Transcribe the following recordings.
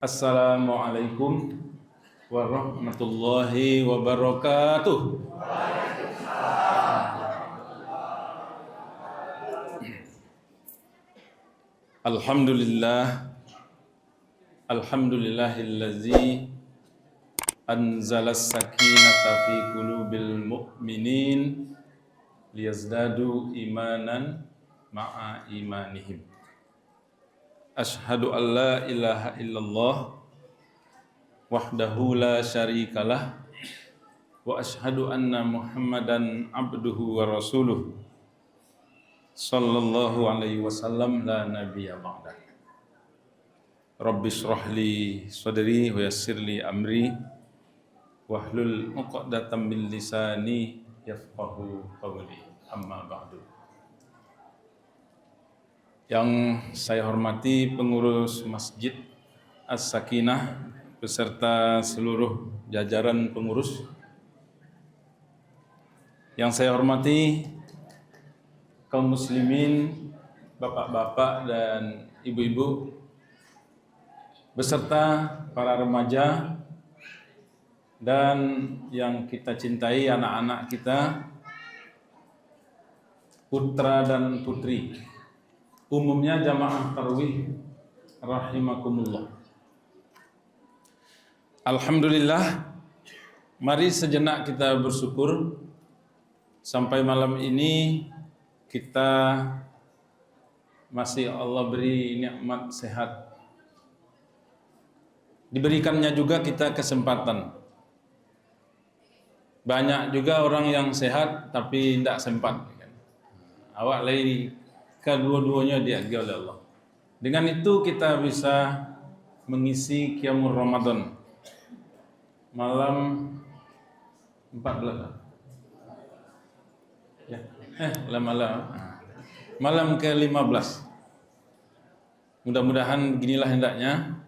Assalamualaikum warahmatullahi wabarakatuh. Alhamdulillahillazi anzalas sakinata fi qulubil mu'minin liyazdadu imanan ma'a imanihim. Asyhadu an la ilaha illallah wahdahu la syarikalah wa asyhadu anna Muhammadan abduhu wa rasuluh sallallahu alaihi wasallam la nabiyya ba'dah. Rabbi shrah li sadri wa yassir li amri wahlul 'uqdatam min lisani yafqahu qawli. Amma ba'du. Yang saya hormati pengurus Masjid As-Sakinah beserta seluruh jajaran pengurus. Yang saya hormati kaum muslimin, bapak-bapak dan ibu-ibu beserta para remaja dan yang kita cintai anak-anak kita, putra dan putri. Umumnya jamaah tarawih rahimakumullah. Alhamdulillah, mari sejenak kita bersyukur sampai malam ini kita masih Allah beri nikmat sehat. Diberikannya juga kita kesempatan. Banyak juga orang yang sehat tapi tidak sempat. Awak lagi kedua-duanya dihargai oleh Allah. Dengan itu kita bisa mengisi Qiyamul Ramadan malam 14 ya. Malam ke-15. Mudah-mudahan beginilah hendaknya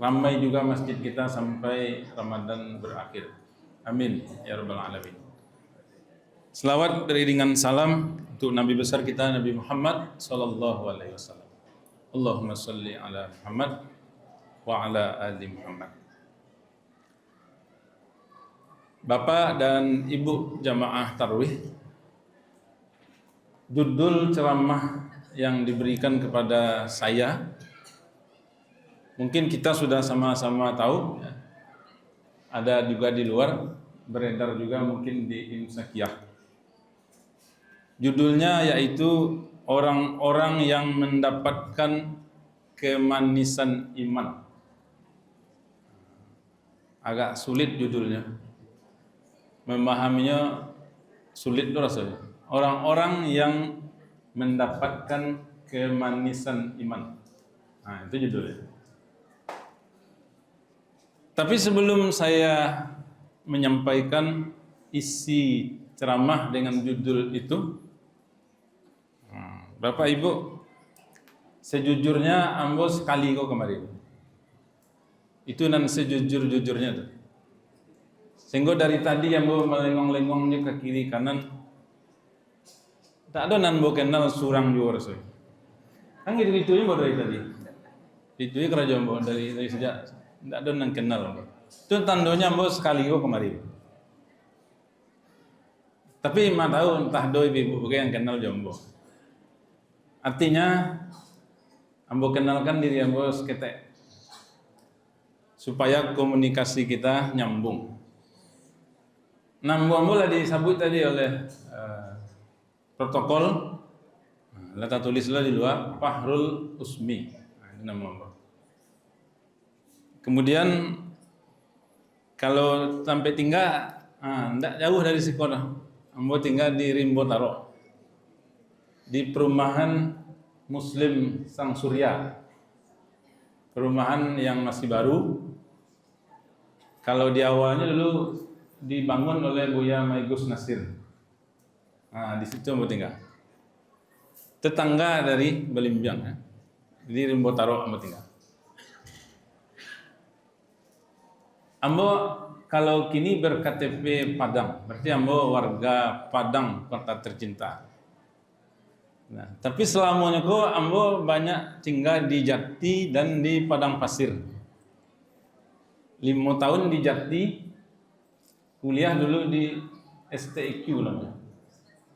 ramai juga masjid kita sampai Ramadan berakhir. Amin ya rabbal alamin. Selawat beriringan salam untuk Nabi besar kita Nabi Muhammad sallallahu alaihi wasallam. Allahumma shalli ala Muhammad wa ala ali Muhammad. Bapak dan Ibu jamaah tarawih, judul ceramah yang diberikan kepada saya mungkin kita sudah sama-sama tahu ya. Ada juga di luar, beredar juga mungkin di Insakiyah. Judulnya yaitu orang-orang yang mendapatkan kemanisan iman. Agak sulit judulnya. Memahaminya sulit tuh rasanya. Orang-orang yang mendapatkan kemanisan iman. Nah, itu judulnya. Tapi sebelum saya menyampaikan isi ceramah dengan judul itu, Bapak Ibu, sejujurnya ambo sekali kok kemarin. Itu nan sejujur-jujurnya tuh. Sehingga dari tadi ambo melengong-lengongnya ke kiri kanan. Tak ada nan bo kenal surang juga rasanya. Kan gitu-gitunya baru dari tadi. Itu kerajaan ambo dari sejak tak ada nan kenal. Itu tandanya ambo sekali kok kemarin. Tapi mah tahu entah doi ibu yang kenal jombo. Artinya ambo kenalkan diri ambo seketek supaya komunikasi kita nyambung. Ambo lah disambut tadi oleh protokol. Letak tulislah di luar Fahrul Usmi. Itu nama ambo. Kemudian kalau sampai tinggal, tidak jauh dari sekolah. Ambo tinggal di Rimbo Taro, di perumahan Muslim Sang Surya, perumahan yang masih baru. Kalau di awalnya dulu dibangun oleh Buya Maigus Nasir. Nah, di situ ambo tinggal. Tetangga dari Belimbiang, ya. Di Rimbo Taro ambo tinggal. Ambo kalau kini berKTP Padang, berarti ambo warga Padang, kota tercinta. Nah, tapi selamanya ko ambo banyak tinggal di Jati dan di Padang Pasir. 5 tahun di Jati, kuliah dulu di STIQ namanya.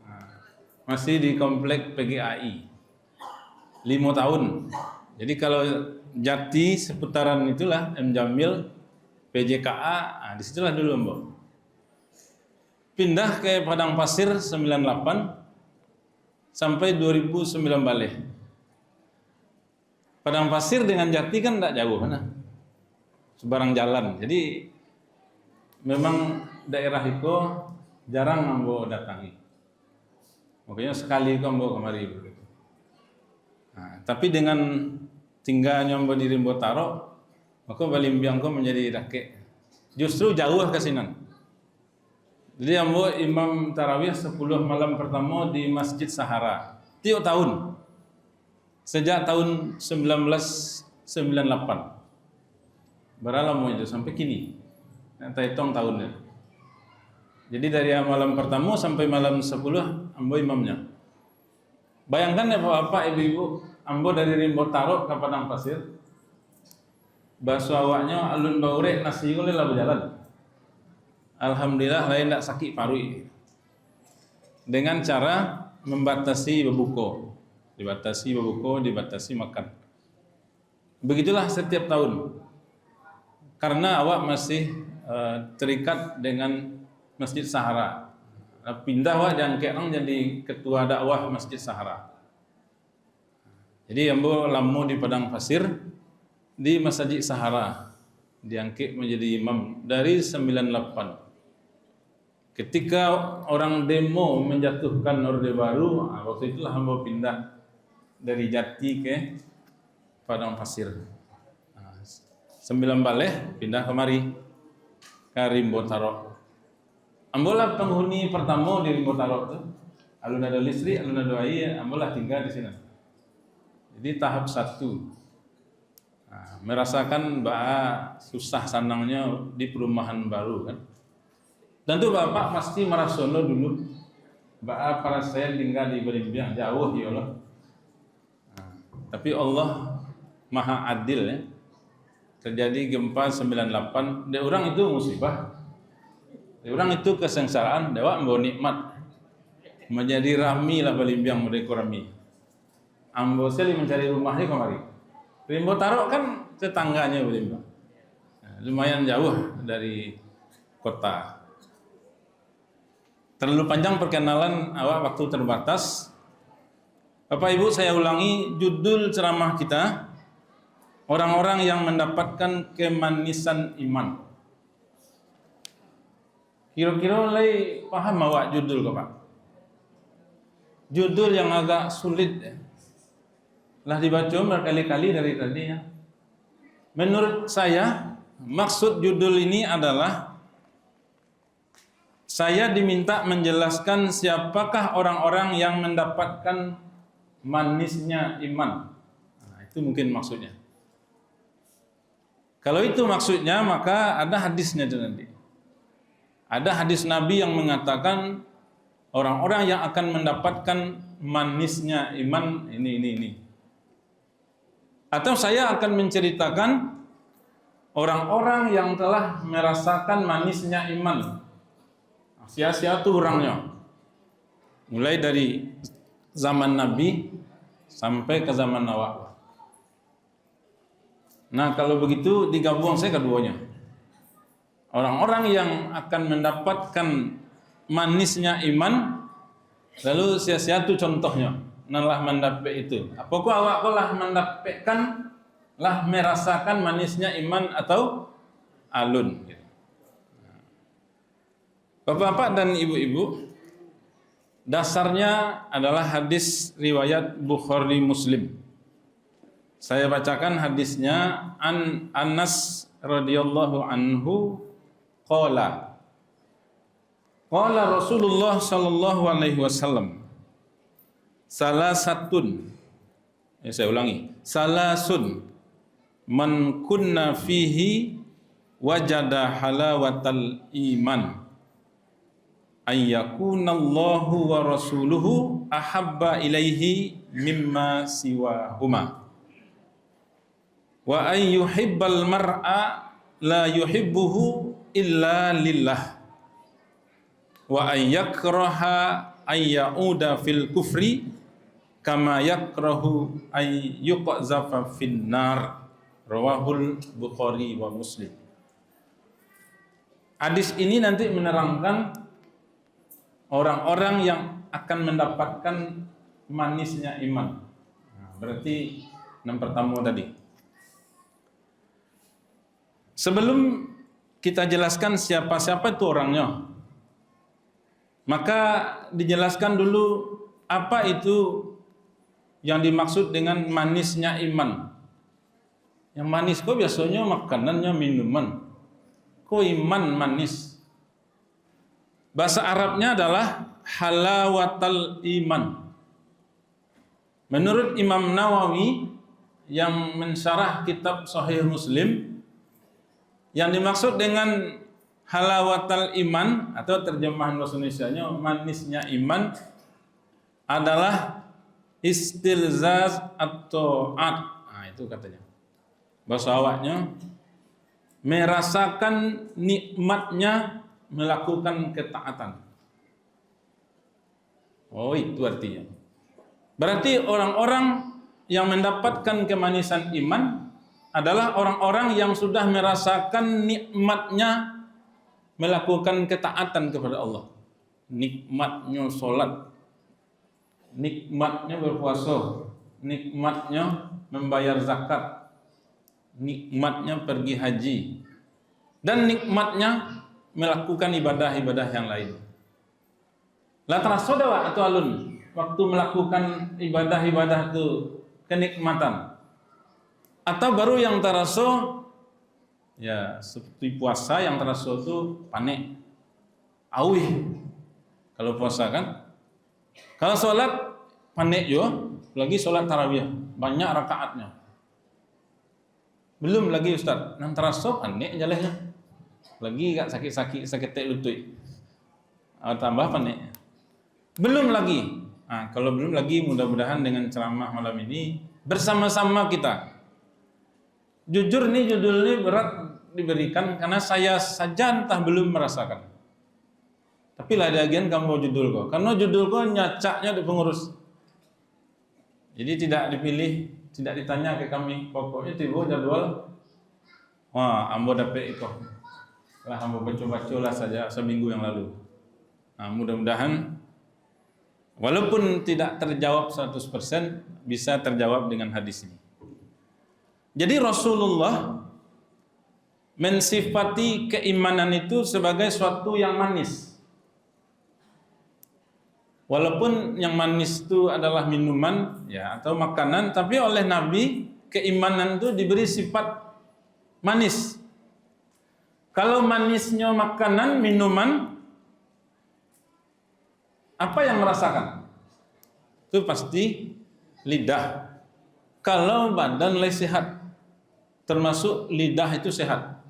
Nah, masih di komplek PGAI. 5 tahun. Jadi kalau Jati seputaran itulah M Jamil, PJKA, nah, disitulah dulu ambo. Pindah ke Padang Pasir 98 sampai 2009 balik. Padang Pasir dengan Jati kan tidak jauh mana, sebarang jalan. Jadi memang daerah itu jarang ambo datangi. Makanya sekali itu ambo kemari begitu. Nah, tapi dengan tinggalnya ambo di Rimbo Taro, maka Balimbiang ko menjadi dake. Justru jauh ke sinan. Jadi ambo imam tarawih 10 malam pertama di Masjid Sahara tiap tahun sejak tahun 1998 beralamu itu sampai kini hitung tahunnya. Jadi dari malam pertama sampai malam 10 ambo imamnya. Bayangkan ya bapak ibu-ibu, ambo dari Rimbo Taro ke Padang Pasir, bakso awaknya alun baure nasi oleh lah berjalan. Alhamdulillah saya tidak sakit paru dengan cara membatasi bebuko, dibatasi makan. Begitulah setiap tahun. Karena awak masih terikat dengan Masjid Sahara. Pindah awak dan kerang jadi ketua dakwah Masjid Sahara. Jadi ambo lama di Padang Pasir di Masjid Sahara, diangkat menjadi imam dari 98. Ketika orang demo menjatuhkan Orde Baru, waktu itulah hamba pindah dari Jati ke Padang Pasir. 9 balik pindah kemari ke Rimbo Taro. Ambolah penghuni pertama di Rimbo Taro itu. Alun ada listrik, alun ada air, ambolah tinggal di sini. Jadi tahap 1. Merasakan bahwa susah sanangnya di perumahan baru kan. Tentu bapak pasti merasono dulu bahwa para saya tinggal di Balimbiang jauh ya Allah. Tapi Allah Maha Adil ya. Terjadi gempa 98, de orang itu musibah. De orang itu kesengsaraan, dewa membawa nikmat. Menjadi rami lah Balimbiang mereka rami. Ambo sekali mencari rumahnya kemari. Rimbo Taro kan tetangganya Balimbiang. Lumayan jauh dari kota. Terlalu panjang perkenalan awak, waktu terbatas. Bapak Ibu, saya ulangi judul ceramah kita, orang-orang yang mendapatkan kemanisan iman. Kira-kira mulai paham awak judul kok Pak? Judul yang agak sulit ya. Lah dibaca berkali-kali dari tadi ya. Menurut saya, maksud judul ini adalah saya diminta menjelaskan siapakah orang-orang yang mendapatkan manisnya iman. Nah, itu mungkin maksudnya. Kalau itu maksudnya, maka ada hadisnya itu nanti. Ada hadis Nabi yang mengatakan orang-orang yang akan mendapatkan manisnya iman ini. Atau saya akan menceritakan orang-orang yang telah merasakan manisnya iman. Sia-sia itu orangnya. Mulai dari zaman Nabi sampai ke zaman awak. Nah, kalau begitu digabung saya keduanya. Orang-orang yang akan mendapatkan manisnya iman, lalu sia-sia itu contohnya. Nalah mendapat itu. Apakah awak telah mendapatkan, lah merasakan manisnya iman atau alun? Bapak-bapak dan ibu-ibu, dasarnya adalah hadis riwayat Bukhari Muslim. Saya bacakan hadisnya. An Anas radhiyallahu anhu qala Rasulullah sallallahu alaihi wasallam salasatun, saya ulangi, salasun man kunna fihi wajada halawatal iman. ayyakunallahu wa rasuluhu ahabba ilaihi mimma siwahuma wa ay yuhibbal mar'a la yuhibbuhu illa lillah wa ay yakraha ay ya'uda fil kufri kama yakrahu ay yuqzafa fin nar. Rawahul Bukhari wa Muslim. Hadis ini nanti menerangkan orang-orang yang akan mendapatkan manisnya iman. Nah, berarti yang pertama tadi. Sebelum kita jelaskan siapa-siapa itu orangnya, maka dijelaskan dulu apa itu yang dimaksud dengan manisnya iman. Yang manis kok biasanya makanannya minuman. Kok iman manis? Bahasa Arabnya adalah halawatal iman. Menurut Imam Nawawi yang mensyarah kitab Sahih Muslim, yang dimaksud dengan halawatal iman atau terjemahan bahasa Indonesianya manisnya iman adalah istilzaz atau at. Nah, itu katanya. Bahasa awaknya merasakan nikmatnya melakukan ketaatan. Oh, itu artinya. Berarti orang-orang yang mendapatkan kemanisan iman adalah orang-orang yang sudah merasakan nikmatnya melakukan ketaatan kepada Allah. Nikmatnya sholat, nikmatnya berpuasa, nikmatnya membayar zakat, nikmatnya pergi haji, dan nikmatnya melakukan ibadah-ibadah yang lain. La terasa atau alun waktu melakukan ibadah-ibadah itu kenikmatan, atau baru yang terasa ya seperti puasa yang terasa itu panik, awih kalau puasa kan. Kalau sholat panik juga, lagi sholat tarawih banyak rakaatnya. Belum lagi Ustaz, nang terasa panik jalannya. Lagi gak sakit lutut. Tambah panik. Belum lagi. Nah, kalau belum lagi mudah-mudahan dengan ceramah malam ini bersama-sama kita. Jujur nih judul ini berat diberikan karena saya saja entah belum merasakan. Tapi lah lagian kamu mau judul kok. Karena judul kok nyacaknya di pengurus. Jadi tidak dipilih, tidak ditanya ke kami, pokoknya tiba jadwal. Wah, ambo dapat itu. Lah ambo baca-baca lah saja seminggu yang lalu. Nah, mudah-mudahan walaupun tidak terjawab 100% bisa terjawab dengan hadis ini. Jadi Rasulullah mensifati keimanan itu sebagai suatu yang manis. Walaupun yang manis itu adalah minuman ya atau makanan, tapi oleh Nabi keimanan itu diberi sifat manis. Kalau manisnya makanan, minuman, apa yang merasakan? Itu pasti lidah. Kalau badan sehat, termasuk lidah itu sehat.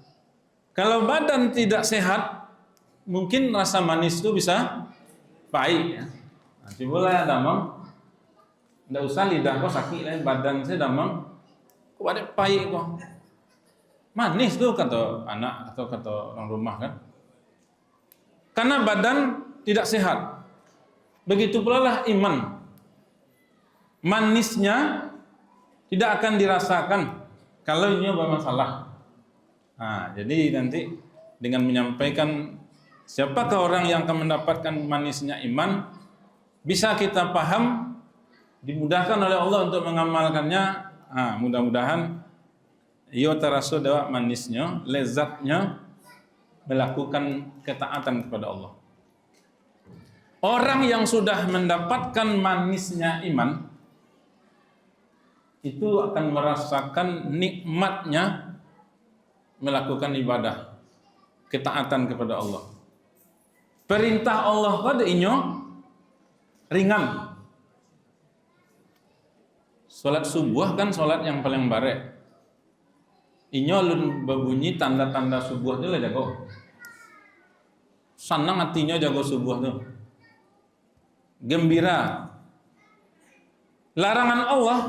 Kalau badan tidak sehat, mungkin rasa manis itu bisa pahit ya. Nanti boleh damang, tidak usah lidah kok sakit, badan saya damang, kok ada pahit kok. Manis tuh kata anak atau kata orang rumah kan. Karena badan tidak sehat. Begitu pula lah iman. Manisnya tidak akan dirasakan kalau ini bermasalah. Nah, jadi nanti dengan menyampaikan siapakah orang yang akan mendapatkan manisnya iman, bisa kita paham, dimudahkan oleh Allah untuk mengamalkannya. Nah, mudah-mudahan ia terasa dapat manisnya, lezatnya melakukan ketaatan kepada Allah. Orang yang sudah mendapatkan manisnya iman itu akan merasakan nikmatnya melakukan ibadah, ketaatan kepada Allah. Perintah Allah pada inyo ringan. Salat subuh kan salat yang paling bare. Inyo lun berbunyi tanda-tanda subuh itu lah jago. senang hatinya jago subuh tuh. Gembira. Larangan Allah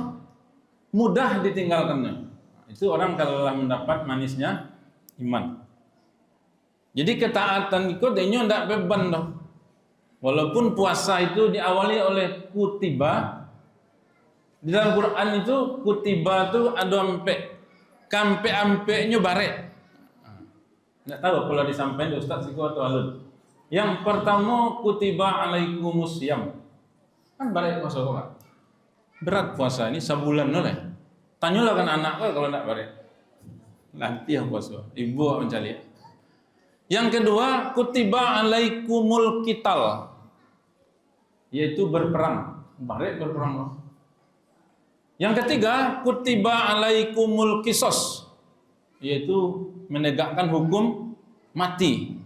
mudah ditinggalkannya. Itu orang kalau mendapat manisnya iman. Jadi ketaatan itu dia tidak beban dah. Walaupun puasa itu diawali oleh kutiba. Di dalam Quran itu kutiba itu ada kampe-ampenya bare. Tidak tahu kalau disampaikan Ustaz Siko atau Alun. Yang pertama kutiba alaikumusiyam. Kan bare puasa kok. Berat puasa ini sebulan oleh. Tanyalah kan anak kau kalau tidak bare. Nanti yang puasa. Ibu mencari. Yang kedua kutiba alaikumul qital. Yaitu berperang. Bare berperang loh. Yang ketiga, kutiba alaikumul qisas, yaitu menegakkan hukum mati.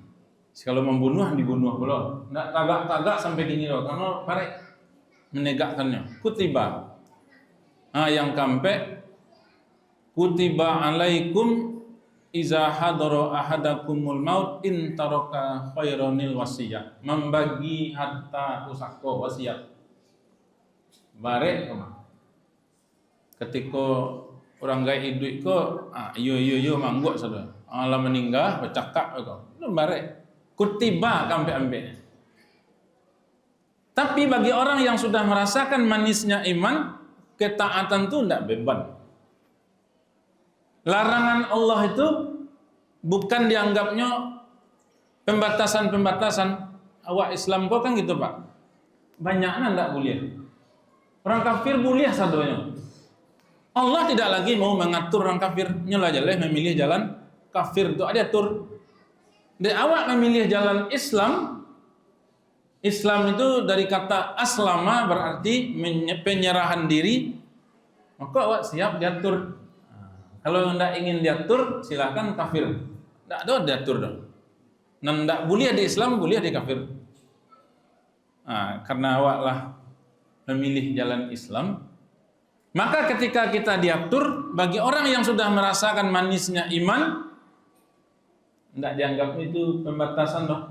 Kalau membunuh dibunuh pula. Enggak tagak-tagak sampai gini loh, karena parek menegakkannya. Kutiba. Yang keempat, kutiba alaikum iza hadara ahadakumul maut in taraka khairanil wasiyah. Membagi harta pusaka wasiat. Barek ketika orang gaya hidup ko, yo mangguk saudara. Allah meninggal bercakap ko. Itu bare. Kutiba kampe-ampe. Tapi bagi orang yang sudah merasakan manisnya iman, ketaatan itu tidak beban. Larangan Allah itu bukan dianggapnya pembatasan-pembatasan. Awak Islam kok kan gitu, Pak. Banyaknya tidak boleh. Orang kafir boleh sadonya. Allah tidak lagi mau mengatur orang kafir, nyelah jalan memilih jalan kafir itu ada atur. Dari awak memilih jalan Islam. Islam itu dari kata aslama berarti penyerahan diri. Maka awak siap diatur. Kalau tidak ingin diatur, silakan kafir. Tidak ada diatur dong. Tidak boleh di Islam, boleh di kafir. Karena awak lah memilih jalan Islam. Maka ketika kita diatur, bagi orang yang sudah merasakan manisnya iman, tidak dianggap itu pembatasan doh.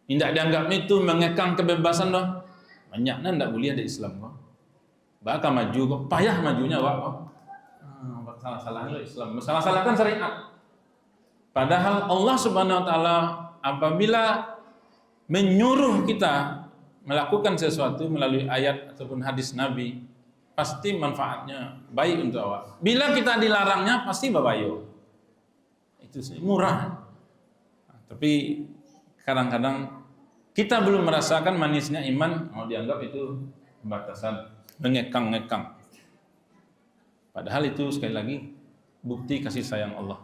Tidak dianggap itu mengekang kebebasan doh. Banyaknya tidak boleh di Islam kok. Bahkan maju kok, payah majunya kok. Salah-salah lo Islam, salah-salahkan syariat. Padahal Allah Subhanahu wa taala apabila menyuruh kita melakukan sesuatu melalui ayat ataupun hadis Nabi, pasti manfaatnya baik untuk awak. Bila kita dilarangnya pasti babayo. Itu sih murah. Tapi kadang-kadang kita belum merasakan manisnya iman, mau dianggap itu batasan, mengekang-ngekang. Padahal itu sekali lagi bukti kasih sayang Allah.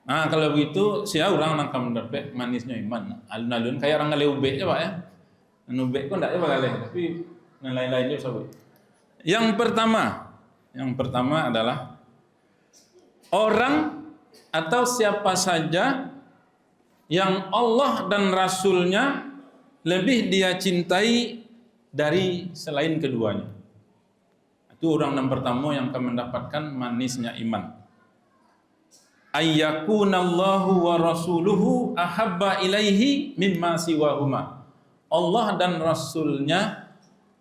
Kalau begitu siapa orang nak mendapat manisnya iman. Alun-alun kayak orang ngaleubek ya Pak ya. Nubek kok enggak ya Pak tapi yang lain-lainnya sebut. Yang pertama adalah orang atau siapa saja yang Allah dan Rasulnya lebih dia cintai dari selain keduanya. Itu orang yang pertama yang akan mendapatkan manisnya iman. Ayyakunallahu wa rasuluhu ahabba ilaihi mimma siwahuma. Allah dan Rasulnya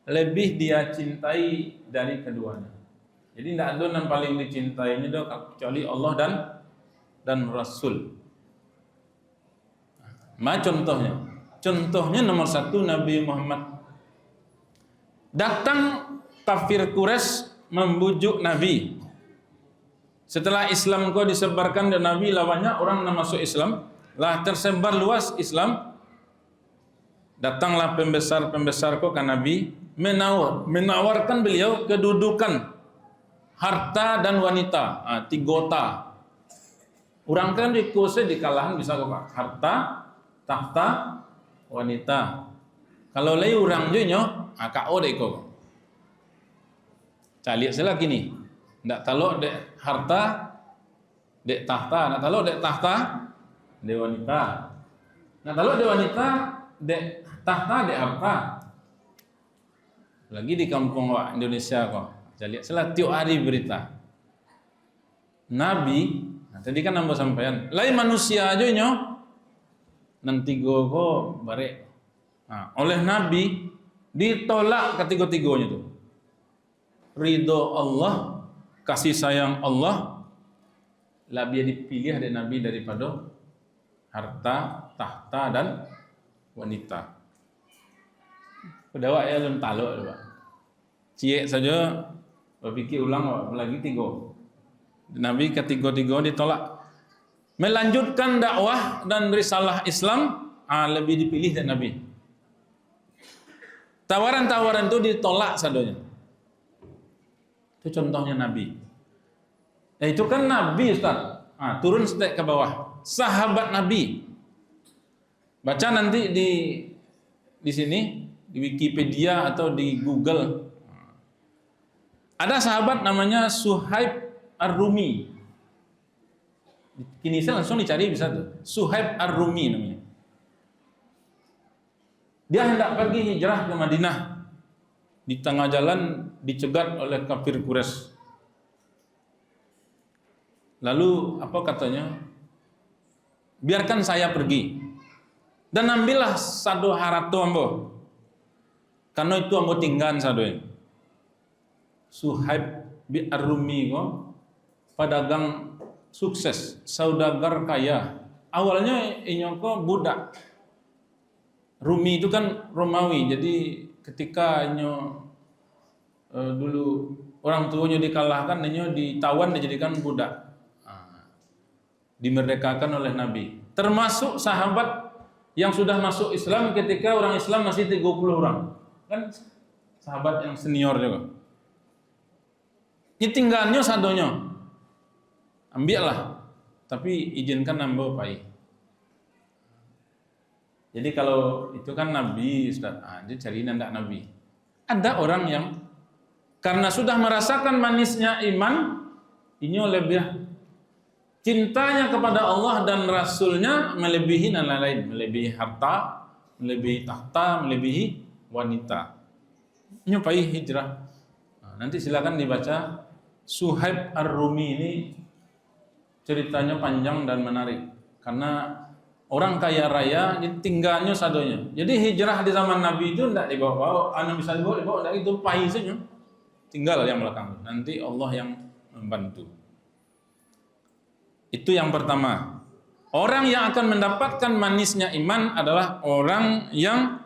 lebih dia cintai dari keduanya. Jadi tidak ada yang paling dicintai ini kecuali Allah dan Rasul. Contohnya? Contohnya nomor satu Nabi Muhammad. Datang kafir Quraisy membujuk Nabi. Setelah Islam kau disebarkan dan Nabi lawannya orang yang masuk Islam, lah tersebar luas Islam. Datanglah pembesar-pembesar kau ke Nabi menawarkan beliau kedudukan harta dan wanita, tigota. Orang kan di kose di kalahan bisa kok harta, tahta, wanita. Kalau lagi orang jonyo, KO deh kok. Cari salah gini, ndak talok dek harta, dek tahta, ndak talok dek tahta, dek wanita, ndak talok dek wanita, dek tahta, dek harta. Lagi di kampung Indonesia kok, cari salah tiap hari berita. Nabi, tadi kan nambah sampaian, lain manusia aja nyo, nan tiga ko bare. Nah, oleh Nabi ditolak ketiga-tiganya itu. Ridho Allah, kasih sayang Allah lebih dipilih dari Nabi daripada harta, tahta dan wanita. Kedua ya lem taluk, Pak. Ciek saja berpikir ulang lagi tiga. Nabi ketiga-tiga ditolak. Melanjutkan dakwah dan risalah Islam lebih dipilih dari Nabi. Tawaran-tawaran itu ditolak sadonya. Itu contohnya Nabi. Ya itu kan Nabi, Ustaz. Turun step ke bawah. Sahabat Nabi. Baca nanti di sini di Wikipedia atau di Google. Ada sahabat namanya Suhaib Ar-Rumi. Kini saya langsung dicari bisa tuh. Suhaib Ar-Rumi namanya. Dia hendak pergi hijrah ke Madinah. Di tengah jalan dicegat oleh kafir Quraisy. Lalu apa katanya? Biarkan saya pergi. Dan ambillah satu harato ambo. Karena itu ambo tinggal satu. Suhaib bi Ar-Rumi ko pedagang sukses, saudagar kaya. Awalnya inyoko budak. Rumi itu kan Romawi. Jadi ketika dulu orang tuanya dikalahkan, ditawan dijadikan budak. Dimerdekakan oleh Nabi. Termasuk sahabat yang sudah masuk Islam ketika orang Islam masih 30 orang. Kan sahabat yang senior juga. Tinggalnya sadonya. Ambillah. Tapi izinkan nambah pai. Jadi kalau itu kan Nabi, Ustaz. Dia cari nandak Nabi. Ada orang yang karena sudah merasakan manisnya iman, ini lebih cintanya kepada Allah dan Rasulnya melebihi yang lain, melebihi harta, melebihi tahta, melebihi wanita. Nyupai hijrah. Nanti silakan dibaca Suhaib Ar-Rumi ini, ceritanya panjang dan menarik karena orang kaya raya tinggalnya sadonya. Jadi hijrah di zaman Nabi itu tidak dibawa-bawa, bisa dibawa, tidak itu pahit saja. Tinggal yang belakang. Nanti Allah yang membantu. Itu yang pertama. Orang yang akan mendapatkan manisnya iman adalah orang yang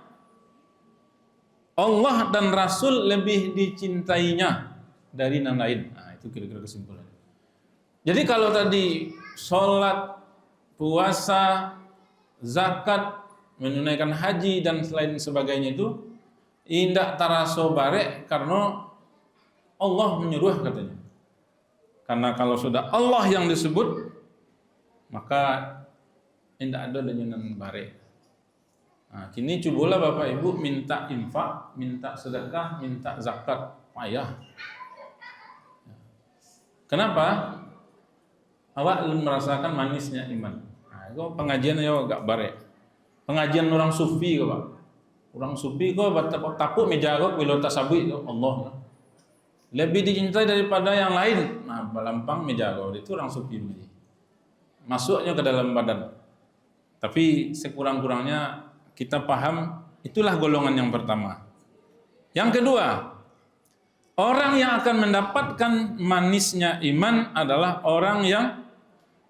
Allah dan Rasul lebih dicintainya dari yang lain. Nah, itu kira-kira kesimpulannya. Jadi kalau tadi sholat, puasa, zakat, menunaikan haji dan selain sebagainya itu indak taraso barek karena Allah menyuruh katanya. Karena kalau sudah Allah yang disebut maka indak ada dengan barek. Nah, kini cobalah Bapak Ibu minta infak, minta sedekah, minta zakat, payah. Kenapa? Awak belum merasakan manisnya iman. Nah, itu pengajian ya agak barek. Pengajian orang sufi kok, Pak. Orang sufi kok takut meja kok bila tasabih itu Allah. Lebih dicintai daripada yang lain. Nah, balampang meja kok itu orang sufi ini. Masuknya ke dalam badan. Tapi sekurang-kurangnya kita paham itulah golongan yang pertama. Yang kedua, orang yang akan mendapatkan manisnya iman adalah orang yang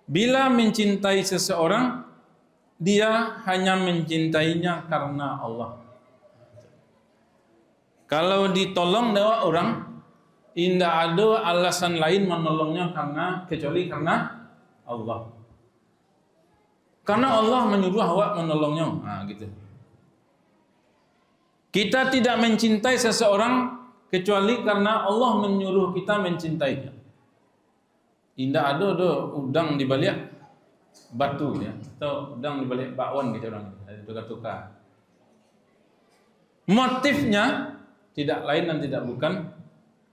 bila mencintai seseorang, dia hanya mencintainya karena Allah. Kalau ditolong dewa orang, tidak ada alasan lain menolongnya kecuali karena Allah. Karena Allah menyuruh awak menolongnya. Nah, gitu. Kita tidak mencintai seseorang kecuali karena Allah menyuruh kita mencintainya. Tidak ada udang di balik batu ya, atau udang di balik bakwan gitu orang, tukar-tukar. Motifnya tidak lain dan tidak bukan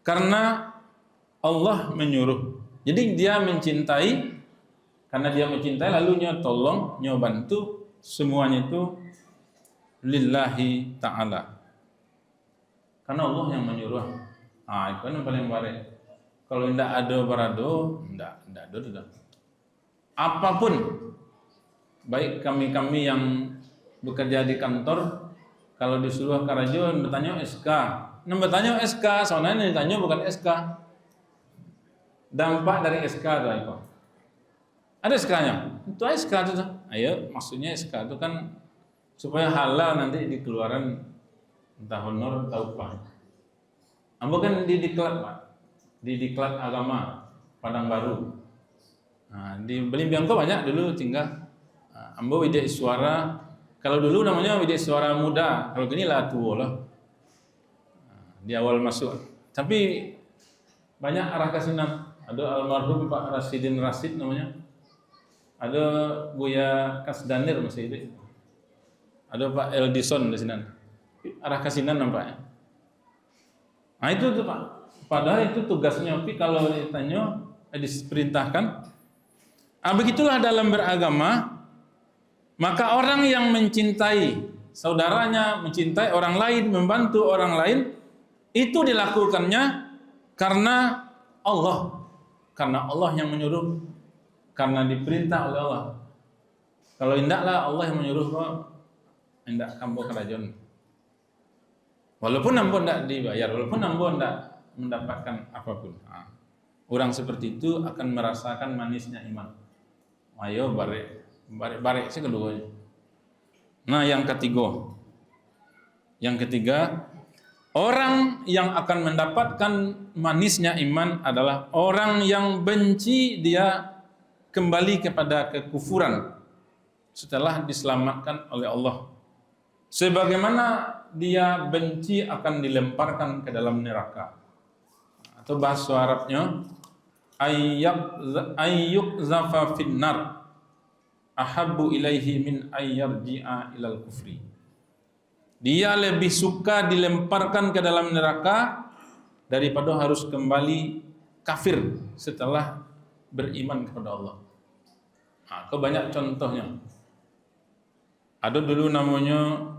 karena Allah menyuruh. Jadi dia mencintai, karena dia mencintai lalu nya tolong, nya bantu, semuanya itu lillahi ta'ala. Karena Allah yang menyuruh. Itu yang paling baik. Kalau tidak ada berado, tidak ada. Apapun baik kami-kami yang bekerja di kantor, kalau disuruh karajo bertanya SK. Nah bertanya SK, soalnya ditanya bukan SK. Dampak dari SK itu apa? Ada SK-nya. Itu SK itu. Ayo, maksudnya SK itu kan supaya halal nanti dikeluaran entah honor atau upah. Ambo kan di diklat, Pak. Di diklat agama Padang Baru. Nah, di Belimbiangko banyak dulu tinggal. Ambo Widya Iswara. Kalau dulu namanya Widya Iswara Muda, kalau gini lah tua lah. Di awal masuk. Tapi banyak arah kasinan. Ada almarhum Pak Rasidin Rasid namanya. Ada Buya Kasdanir masih hidup. Ada Pak Eldison di sini. Arah kasinan nampaknya. Nah itu tuh Pak. Padahal itu tugasnya, tapi kalau ditanya diperintahkan. Begitulah dalam beragama, maka orang yang mencintai saudaranya, mencintai orang lain, membantu orang lain, itu dilakukannya karena Allah. Karena Allah yang menyuruh, karena diperintah oleh Allah. Kalau hendaklah Allah yang menyuruh kok, hendak kamu kerajaan. Walaupun nampu tidak dibayar, walaupun nampu tidak mendapatkan apapun. Orang seperti itu akan merasakan manisnya iman. Ayo barek sih keduanya. Nah yang ketiga, orang yang akan mendapatkan manisnya iman adalah orang yang benci dia kembali kepada kekufuran setelah diselamatkan oleh Allah. Sebagaimana dia benci akan dilemparkan ke dalam neraka. Atau bahasa Arabnya ayyuk zafa finnar ahabbu ilaihi min ayyarji'a ilal kufri. Dia lebih suka dilemparkan ke dalam neraka daripada harus kembali kafir setelah beriman kepada Allah. Banyak contohnya. Ada dulu namanya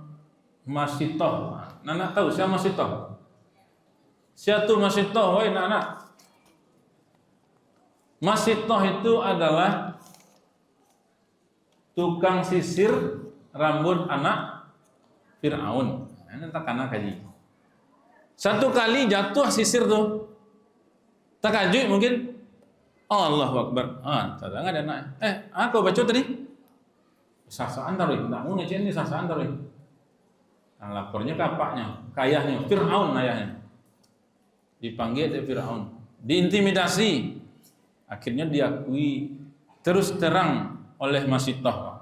Masitoh. Nana tahu siapa Masitoh? Siapa tuh Masitoh? Woi anak. Masitoh itu adalah tukang sisir rambut anak Fir'aun. Ini tak kena kaji. Satu kali jatuh sisir tuh. Tak kaji mungkin. Allahu Akbar. Tak ada anak. Aku baca tadi. Sasaan taruh. Tak mau ngecek ini sasaan taruh. Nah, lapornya ke apaknya, ke ayahnya, Fir'aun ayahnya. Dipanggil oleh Fir'aun, diintimidasi. Akhirnya diakui terus terang oleh Masitoh.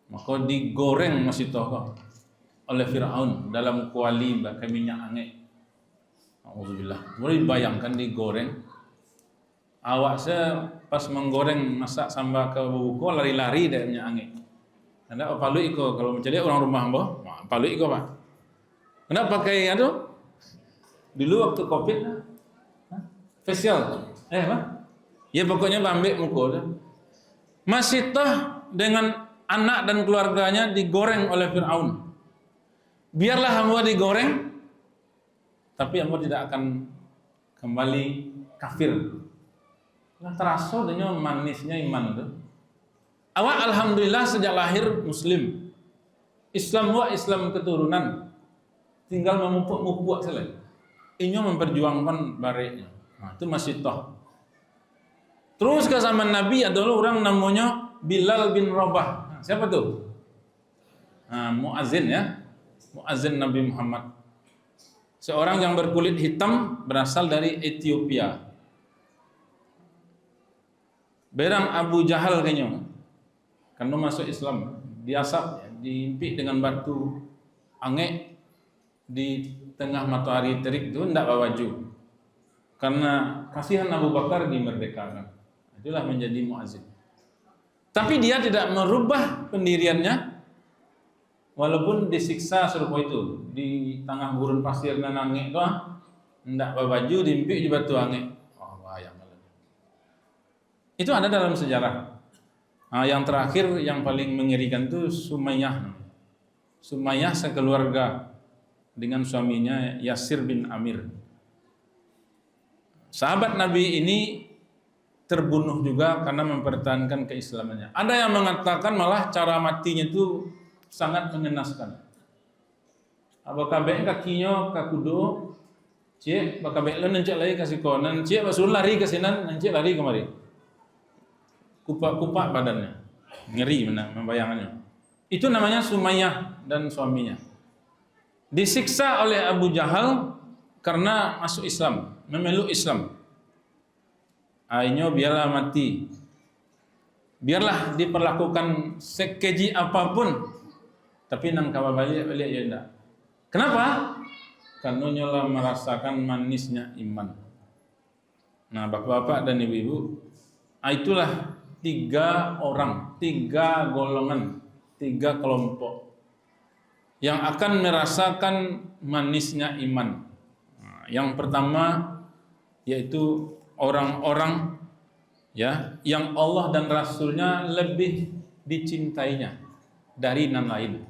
Maka digoreng Masitoh oleh Fir'aun dalam kuali pakai minyak angin. Alhamdulillah. Boleh bayangkan digoreng. Awak saya pas menggoreng masak sambal ke buku lari-lari dari minyak angin. Anda palu iko kalau mencari orang rumah mbah, palu iko Pak. Kenapa pakai itu? Dulu waktu Covid facial. Pak? Ya pokoknya ambil mukul. Masitoh dengan anak dan keluarganya digoreng oleh Fir'aun. Biarlah hamba digoreng, tapi hamba tidak akan kembali kafir. Nah, terasa dengan manisnya iman itu. Awak alhamdulillah sejak lahir Muslim. Islam keturunan. Tinggal memupuk saja. Ini memperjuangkan bareknya. Nah, itu Masitoh. Terus ke zaman Nabi adalah orang namanya Bilal bin Rabah. Nah, siapa tuh? Muazzin ya. Muazzin Nabi Muhammad. Seorang yang berkulit hitam berasal dari Ethiopia. Berang Abu Jahal kayaknya. Karena masuk Islam, diasap, diimpik dengan batu angek di tengah matahari terik itu tidak bawa baju. Karena kasihan Abu Bakar dimerdekakan. Itulah menjadi muazzin. Tapi dia tidak merubah pendiriannya walaupun disiksa serupa itu di tengah gurun pasir dan angek itu tidak bawa baju, diimpik di batu angek. Itu ada dalam sejarah. Yang terakhir yang paling mengerikan itu Sumayyah. Sumayyah sekeluarga dengan suaminya Yasir bin Amir. Sahabat Nabi ini terbunuh juga karena mempertahankan keislamannya. Ada yang mengatakan malah cara matinya itu sangat mengenaskan. Abakabe kakinya kakudo, cek bakabe lan nencek lagi kasih konan, cek basul lari ke sinan, nencek lari kemari. Kupak-kupak badannya, ngeri membayangannya. Itu namanya Sumayyah dan suaminya. Disiksa oleh Abu Jahal karena masuk Islam, memeluk Islam. Akhirnya biarlah mati, biarlah diperlakukan sekeji apapun, tapi nang kawa balik ya enggak. Kenapa? Karena nyola merasakan manisnya iman. Nah, bapak-bapak dan ibu-ibu, itulah 3 orang, 3 golongan, 3 kelompok yang akan merasakan manisnya iman. Nah, yang pertama yaitu orang-orang ya yang Allah dan Rasulnya lebih dicintainya dari yang lain.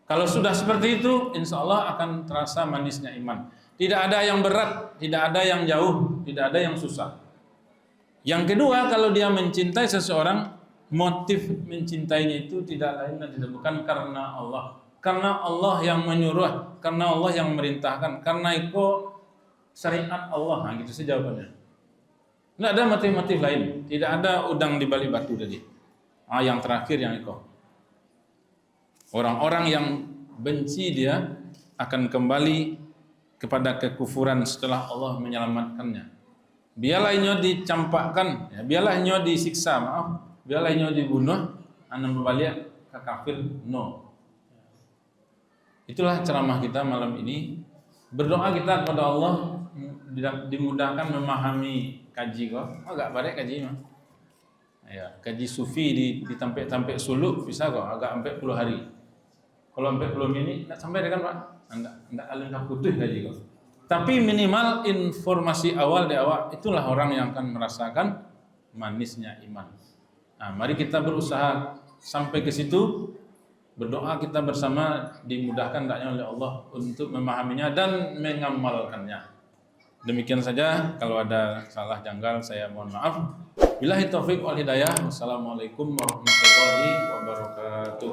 Kalau sudah seperti itu, insya Allah akan terasa manisnya iman. Tidak ada yang berat, tidak ada yang jauh, tidak ada yang susah. Yang kedua, kalau dia mencintai seseorang, motif mencintainya itu tidak lain dan tidak bukan karena Allah. Karena Allah yang menyuruh, karena Allah yang memerintahkan, karena itu syariat Allah. Nah, gitu saja jawabannya. Tidak ada motif-motif lain, tidak ada udang di balik batu tadi. Yang terakhir yang itu. Orang-orang yang benci dia akan kembali kepada kekufuran setelah Allah menyelamatkannya. Biarlah inyo dicampakkan, ya, biarlah inyo disiksa, biarlah inyo dibunuh, anda berbalik ke kafir, no. Itulah ceramah kita malam ini. Berdoa kita kepada Allah dimudahkan memahami kaji kok. Agak baik kaji mah. Ya, kaji sufi di tampek-tampek suluk bisa kok agak 40 hari. Kalau 40 menit enggak sampai kan Pak. Enggak alangkah putih kaji kok. Tapi minimal informasi awal di awal, itulah orang yang akan merasakan manisnya iman. Nah, mari kita berusaha sampai ke situ. Berdoa kita bersama dimudahkan oleh Allah untuk memahaminya dan mengamalkannya. Demikian saja, kalau ada salah janggal saya mohon maaf. Billahi taufiq wal hidayah. Wassalamualaikum warahmatullahi wabarakatuh.